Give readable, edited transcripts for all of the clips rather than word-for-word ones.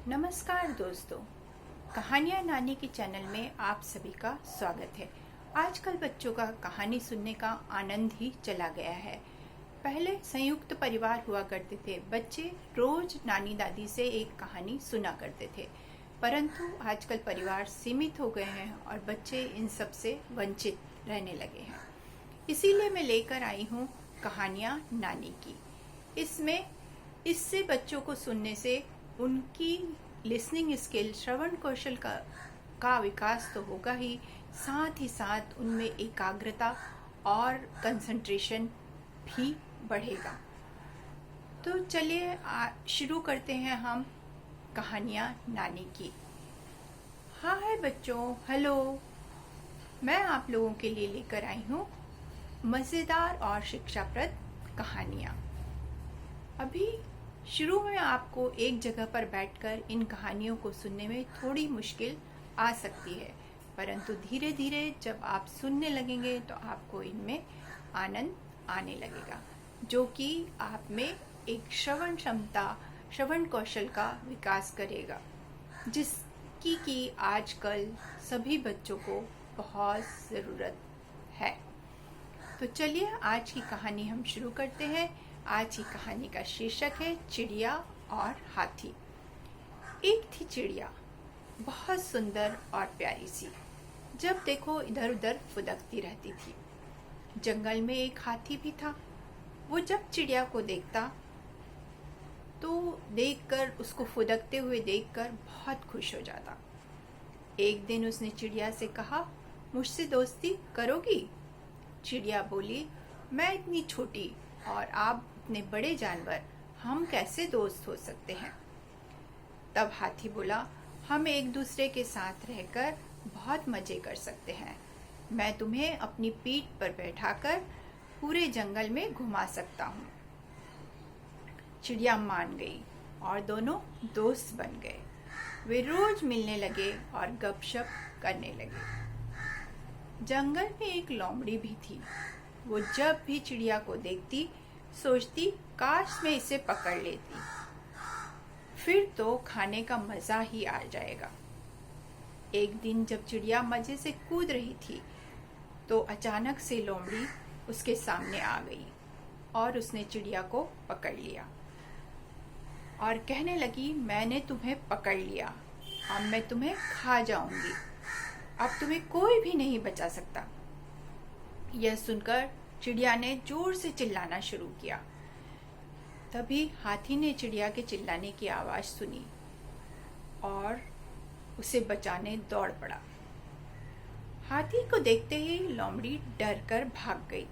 नमस्कार दोस्तों, कहानियाँ नानी के चैनल में आप सभी का स्वागत है। आजकल बच्चों का कहानी सुनने का आनंद ही चला गया है। पहले संयुक्त परिवार हुआ करते थे, बच्चे रोज नानी दादी से एक कहानी सुना करते थे, परंतु आजकल परिवार सीमित हो गए हैं और बच्चे इन सब से वंचित रहने लगे हैं। इसीलिए मैं लेकर आई हूँ कहानियाँ नानी की। इससे बच्चों को सुनने से उनकी लिसनिंग स्किल, श्रवण कौशल का विकास तो होगा ही, साथ ही साथ उनमें एकाग्रता और कंसंट्रेशन भी बढ़ेगा। तो चलिए शुरू करते हैं हम कहानियाँ नानी की। हाय बच्चों, हेलो। मैं आप लोगों के लिए लेकर आई हूँ मज़ेदार और शिक्षाप्रद कहानियाँ। अभी शुरू में आपको एक जगह पर बैठकर इन कहानियों को सुनने में थोड़ी मुश्किल आ सकती है, परंतु धीरे धीरे जब आप सुनने लगेंगे तो आपको इनमें आनंद आने लगेगा, जो कि आप में एक श्रवण क्षमता, श्रवण कौशल का विकास करेगा, जिसकी कि आजकल सभी बच्चों को बहुत ज़रूरत है। तो चलिए आज की कहानी हम शुरू करते हैं। आज की कहानी का शीर्षक है चिड़िया और हाथी। एक थी चिड़िया, बहुत सुंदर और प्यारी सी। जब देखो इधर उधर फुदकती रहती थी। जंगल में एक हाथी भी था। वो जब चिड़िया को देखता तो देखकर, उसको फुदकते हुए देखकर बहुत खुश हो जाता। एक दिन उसने चिड़िया से कहा, मुझसे दोस्ती करोगी? चिड़िया बोली, मैं इतनी छोटी और आप इतने बड़े जानवर, हम कैसे दोस्त हो सकते हैं? तब हाथी बोला, हम एक दूसरे के साथ रहकर बहुत मजे कर सकते हैं। मैं तुम्हें अपनी पीठ पर बैठाकर पूरे जंगल में घुमा सकता हूँ। चिड़िया मान गई और दोनों दोस्त बन गए। वे रोज मिलने लगे और गपशप करने लगे। जंगल में एक लोमड़ी भी थी। वो जब भी चिड़िया को देखती सोचती, काश मैं इसे पकड़ लेती, फिर तो खाने का मजा ही आ जाएगा। एक दिन जब चिड़िया मजे से कूद रही थी तो अचानक से लोमड़ी उसके सामने आ गई और उसने चिड़िया को पकड़ लिया और कहने लगी, मैंने तुम्हें पकड़ लिया, अब मैं तुम्हें खा जाऊंगी, अब तुम्हें कोई भी नहीं बचा सकता। यह सुनकर चिड़िया ने जोर से चिल्लाना शुरू किया। तभी हाथी ने चिड़िया के चिल्लाने की आवाज सुनी और उसे बचाने दौड़ पड़ा। हाथी को देखते ही लोमड़ी डर कर भाग गई।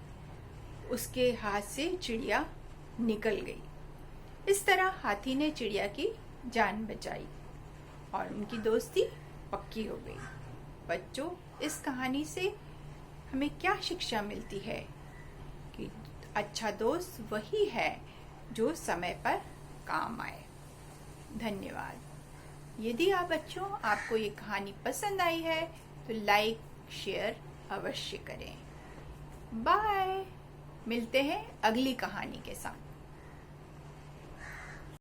उसके हाथ से चिड़िया निकल गई। इस तरह हाथी ने चिड़िया की जान बचाई और उनकी दोस्ती पक्की हो गई। बच्चों, इस कहानी से हमें क्या शिक्षा मिलती है कि अच्छा दोस्त वही है जो समय पर काम आए। धन्यवाद। यदि आप बच्चों आपको ये कहानी पसंद आई है तो लाइक शेयर अवश्य करें। बाय। मिलते हैं अगली कहानी के साथ।